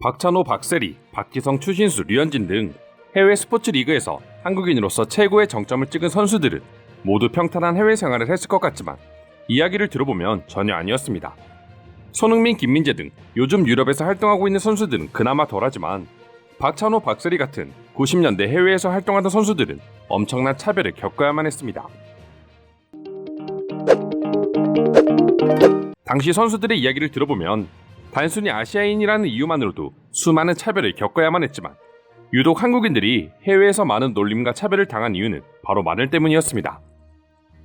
박찬호, 박세리, 박지성, 추신수, 류현진 등 해외 스포츠 리그에서 한국인으로서 최고의 정점을 찍은 선수들은 모두 평탄한 해외 생활을 했을 것 같지만 이야기를 들어보면 전혀 아니었습니다. 손흥민, 김민재 등 요즘 유럽에서 활동하고 있는 선수들은 그나마 덜하지만 박찬호, 박세리 같은 90년대 해외에서 활동하던 선수들은 엄청난 차별을 겪어야만 했습니다. 당시 선수들의 이야기를 들어보면 단순히 아시아인이라는 이유만으로도 수많은 차별을 겪어야만 했지만 유독 한국인들이 해외에서 많은 놀림과 차별을 당한 이유는 바로 마늘 때문이었습니다.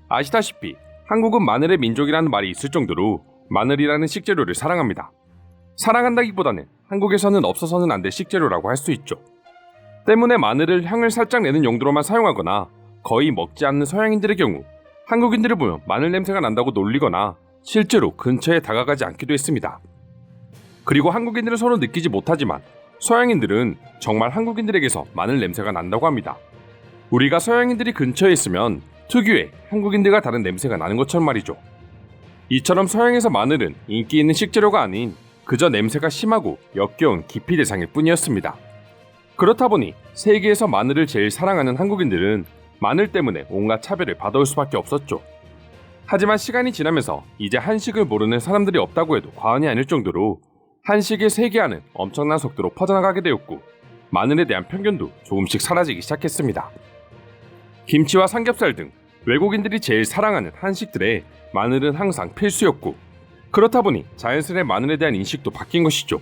아시다시피 한국은 마늘의 민족이라는 말이 있을 정도로 마늘이라는 식재료를 사랑합니다. 사랑한다기보다는 한국에서는 없어서는 안 될 식재료라고 할 수 있죠. 때문에 마늘을 향을 살짝 내는 용도로만 사용하거나 거의 먹지 않는 서양인들의 경우 한국인들을 보면 마늘 냄새가 난다고 놀리거나 실제로 근처에 다가가지 않기도 했습니다. 그리고 한국인들은 서로 느끼지 못하지만 서양인들은 정말 한국인들에게서 마늘 냄새가 난다고 합니다. 우리가 서양인들이 근처에 있으면 특유의 한국인들과 다른 냄새가 나는 것처럼 말이죠. 이처럼 서양에서 마늘은 인기 있는 식재료가 아닌 그저 냄새가 심하고 역겨운 기피 대상일 뿐이었습니다. 그렇다 보니 세계에서 마늘을 제일 사랑하는 한국인들은 마늘 때문에 온갖 차별을 받아올 수밖에 없었죠. 하지만 시간이 지나면서 이제 한식을 모르는 사람들이 없다고 해도 과언이 아닐 정도로 한식의 세계화는 엄청난 속도로 퍼져나가게 되었고 마늘에 대한 편견도 조금씩 사라지기 시작했습니다. 김치와 삼겹살 등 외국인들이 제일 사랑하는 한식들에 마늘은 항상 필수였고 그렇다 보니 자연스레 마늘에 대한 인식도 바뀐 것이죠.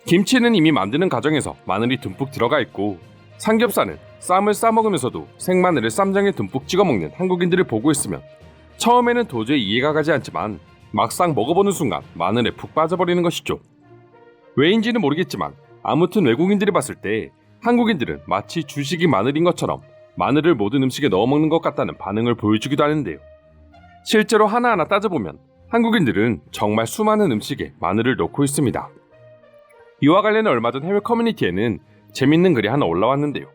김치는 이미 만드는 과정에서 마늘이 듬뿍 들어가 있고 삼겹살은 쌈을 싸먹으면서도 생마늘을 쌈장에 듬뿍 찍어 먹는 한국인들을 보고 있으면 처음에는 도저히 이해가 가지 않지만 막상 먹어보는 순간 마늘에 푹 빠져버리는 것이죠. 왜인지는 모르겠지만 아무튼 외국인들이 봤을 때 한국인들은 마치 주식이 마늘인 것처럼 마늘을 모든 음식에 넣어 먹는 것 같다는 반응을 보여주기도 하는데요. 실제로 하나하나 따져보면 한국인들은 정말 수많은 음식에 마늘을 넣고 있습니다. 이와 관련해 얼마 전 해외 커뮤니티에는 재밌는 글이 하나 올라왔는데요.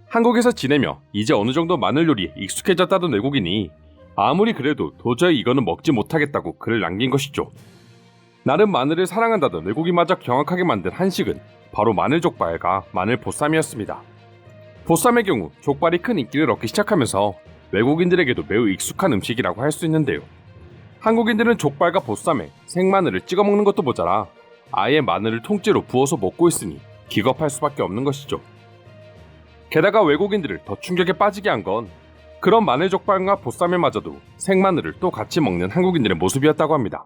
한국에서 지내며 이제 어느 정도 마늘 요리에 익숙해졌다던 외국인이 아무리 그래도 도저히 이거는 먹지 못하겠다고 글을 남긴 것이죠. 나름 마늘을 사랑한다던 외국인마저 경악하게 만든 한식은 바로 마늘족발과 마늘보쌈이었습니다. 보쌈의 경우 족발이 큰 인기를 얻기 시작하면서 외국인들에게도 매우 익숙한 음식이라고 할 수 있는데요. 한국인들은 족발과 보쌈에 생마늘을 찍어 먹는 것도 모자라 아예 마늘을 통째로 부어서 먹고 있으니 기겁할 수밖에 없는 것이죠. 게다가 외국인들을 더 충격에 빠지게 한 건 그런 마늘족발과 보쌈에마저도 생마늘을 또 같이 먹는 한국인들의 모습이었다고 합니다.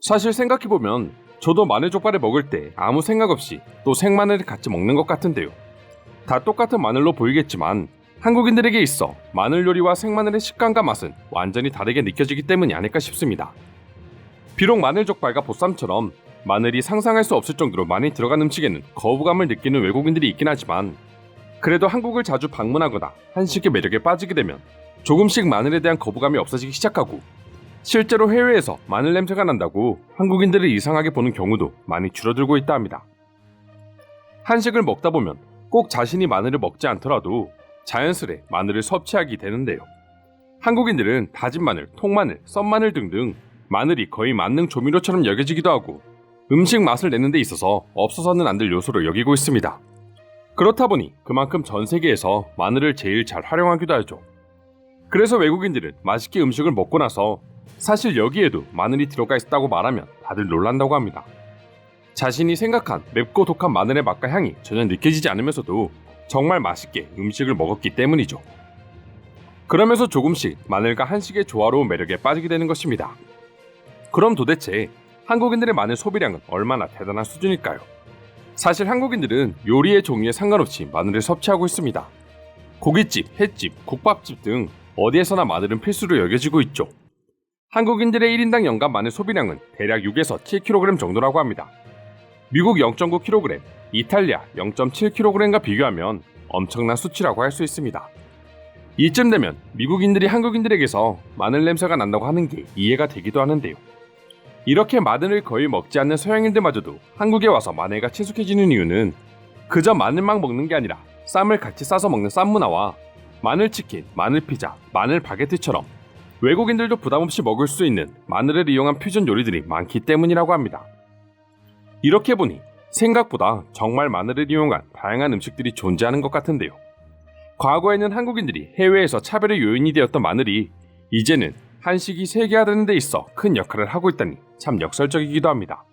사실 생각해보면 저도 마늘족발을 먹을 때 아무 생각 없이 또 생마늘을 같이 먹는 것 같은데요. 다 똑같은 마늘로 보이겠지만 한국인들에게 있어 마늘 요리와 생마늘의 식감과 맛은 완전히 다르게 느껴지기 때문이 아닐까 싶습니다. 비록 마늘족발과 보쌈처럼 마늘이 상상할 수 없을 정도로 많이 들어간 음식에는 거부감을 느끼는 외국인들이 있긴 하지만 그래도 한국을 자주 방문하거나 한식의 매력에 빠지게 되면 조금씩 마늘에 대한 거부감이 없어지기 시작하고 실제로 해외에서 마늘 냄새가 난다고 한국인들을 이상하게 보는 경우도 많이 줄어들고 있다 합니다. 한식을 먹다 보면 꼭 자신이 마늘을 먹지 않더라도 자연스레 마늘을 섭취하게 되는데요. 한국인들은 다진 마늘, 통마늘, 썬마늘 등등 마늘이 거의 만능 조미료처럼 여겨지기도 하고 음식 맛을 내는 데 있어서 없어서는 안 될 요소로 여기고 있습니다. 그렇다 보니 그만큼 전 세계에서 마늘을 제일 잘 활용하기도 하죠. 그래서 외국인들은 맛있게 음식을 먹고 나서 사실 여기에도 마늘이 들어가 있다고 말하면 다들 놀란다고 합니다. 자신이 생각한 맵고 독한 마늘의 맛과 향이 전혀 느껴지지 않으면서도 정말 맛있게 음식을 먹었기 때문이죠. 그러면서 조금씩 마늘과 한식의 조화로운 매력에 빠지게 되는 것입니다. 그럼 도대체 한국인들의 마늘 소비량은 얼마나 대단한 수준일까요? 사실 한국인들은 요리의 종류에 상관없이 마늘을 섭취하고 있습니다. 고깃집, 횟집, 국밥집 등 어디에서나 마늘은 필수로 여겨지고 있죠. 한국인들의 1인당 연간 마늘 소비량은 대략 6에서 7kg 정도라고 합니다. 미국 0.9kg, 이탈리아 0.7kg과 비교하면 엄청난 수치라고 할 수 있습니다. 이쯤 되면 미국인들이 한국인들에게서 마늘 냄새가 난다고 하는 게 이해가 되기도 하는데요. 이렇게 마늘을 거의 먹지 않는 서양인들마저도 한국에 와서 마늘과 친숙해지는 이유는 그저 마늘만 먹는 게 아니라 쌈을 같이 싸서 먹는 쌈 문화와 마늘치킨, 마늘피자, 마늘 바게트처럼 외국인들도 부담없이 먹을 수 있는 마늘을 이용한 퓨전 요리들이 많기 때문이라고 합니다. 이렇게 보니 생각보다 정말 마늘을 이용한 다양한 음식들이 존재하는 것 같은데요. 과거에는 한국인들이 해외에서 차별의 요인이 되었던 마늘이 이제는 한식이 세계화되는 데 있어 큰 역할을 하고 있다니 참 역설적이기도 합니다.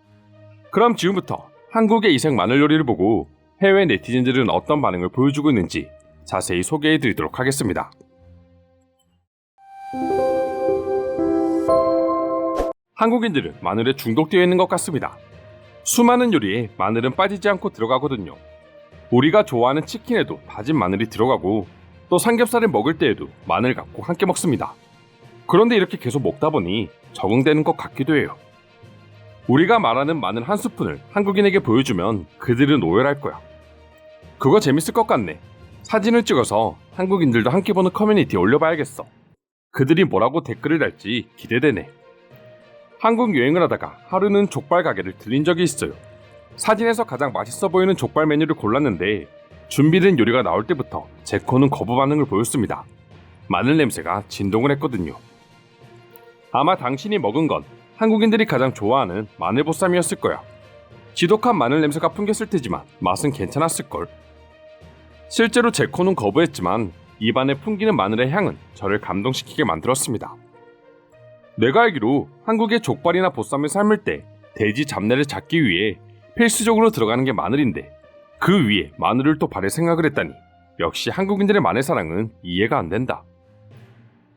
그럼 지금부터 한국의 이색 마늘 요리를 보고 해외 네티즌들은 어떤 반응을 보여주고 있는지 자세히 소개해드리도록 하겠습니다. 한국인들은 마늘에 중독되어 있는 것 같습니다. 수많은 요리에 마늘은 빠지지 않고 들어가거든요. 우리가 좋아하는 치킨에도 다진 마늘이 들어가고 또 삼겹살을 먹을 때에도 마늘 갖고 함께 먹습니다. 그런데 이렇게 계속 먹다 보니 적응되는 것 같기도 해요. 우리가 말하는 마늘 한 스푼을 한국인에게 보여주면 그들은 오열할 거야. 그거 재밌을 것 같네. 사진을 찍어서 한국인들도 함께 보는 커뮤니티에 올려봐야겠어. 그들이 뭐라고 댓글을 달지 기대되네. 한국 여행을 하다가 하루는 족발 가게를 들린 적이 있어요. 사진에서 가장 맛있어 보이는 족발 메뉴를 골랐는데 준비된 요리가 나올 때부터 제 코는 거부 반응을 보였습니다. 마늘 냄새가 진동을 했거든요. 아마 당신이 먹은 건 한국인들이 가장 좋아하는 마늘보쌈이었을 거야. 지독한 마늘 냄새가 풍겼을 테지만 맛은 괜찮았을걸. 실제로 제 코는 거부했지만 입안에 풍기는 마늘의 향은 저를 감동시키게 만들었습니다. 내가 알기로 한국의 족발이나 보쌈을 삶을 때 돼지 잡내를 잡기 위해 필수적으로 들어가는 게 마늘인데 그 위에 마늘을 또 바를 생각을 했다니 역시 한국인들의 마늘 사랑은 이해가 안 된다.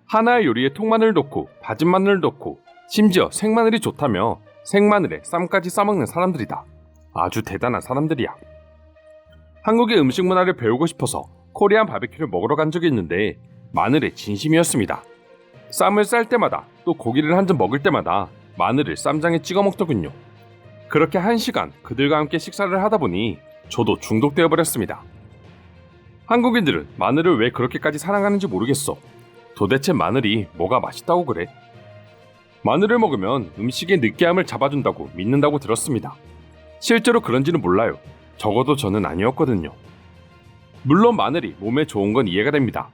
하나의 요리에 통마늘을 넣고 다진 마늘을 넣고 심지어 생마늘이 좋다며 생마늘에 쌈까지 싸먹는 사람들이다. 아주 대단한 사람들이야. 한국의 음식 문화를 배우고 싶어서 코리안 바베큐를 먹으러 간 적이 있는데 마늘에 진심이었습니다. 쌈을 쌀 때마다 또 고기를 한 점 먹을 때마다 마늘을 쌈장에 찍어 먹더군요. 그렇게 1시간 그들과 함께 식사를 하다 보니 저도 중독되어 버렸습니다. 한국인들은 마늘을 왜 그렇게까지 사랑하는지 모르겠어. 도대체 마늘이 뭐가 맛있다고 그래? 마늘을 먹으면 음식의 느끼함을 잡아준다고 믿는다고 들었습니다. 실제로 그런지는 몰라요. 적어도 저는 아니었거든요. 물론 마늘이 몸에 좋은 건 이해가 됩니다.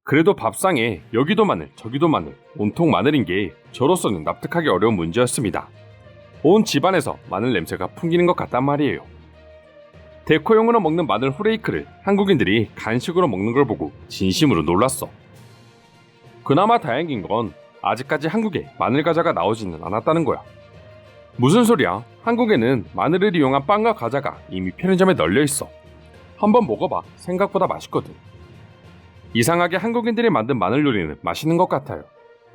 그래도 밥상에 여기도 마늘 저기도 마늘 온통 마늘인 게 저로서는 납득하기 어려운 문제였습니다. 온 집안에서 마늘 냄새가 풍기는 것 같단 말이에요. 데코용으로 먹는 마늘 후레이크를 한국인들이 간식으로 먹는 걸 보고 진심으로 놀랐어. 그나마 다행인 건 아직까지 한국에 마늘 과자가 나오지는 않았다는 거야. 무슨 소리야? 한국에는 마늘을 이용한 빵과 과자가 이미 편의점에 널려 있어. 한번 먹어봐. 생각보다 맛있거든. 이상하게 한국인들이 만든 마늘 요리는 맛있는 것 같아요.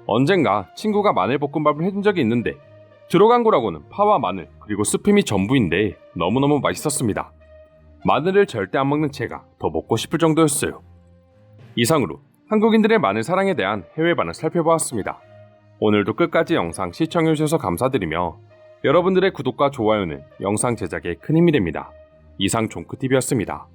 언젠가 친구가 마늘 볶음밥을 해준 적이 있는데 들어간 거라고는 파와 마늘 그리고 스팸이 전부인데 너무너무 맛있었습니다. 마늘을 절대 안 먹는 제가 더 먹고 싶을 정도였어요. 이상으로 한국인들의 마늘 사랑에 대한 해외 반응을 살펴보았습니다. 오늘도 끝까지 영상 시청해주셔서 감사드리며 여러분들의 구독과 좋아요는 영상 제작에 큰 힘이 됩니다. 이상 종크TV였습니다.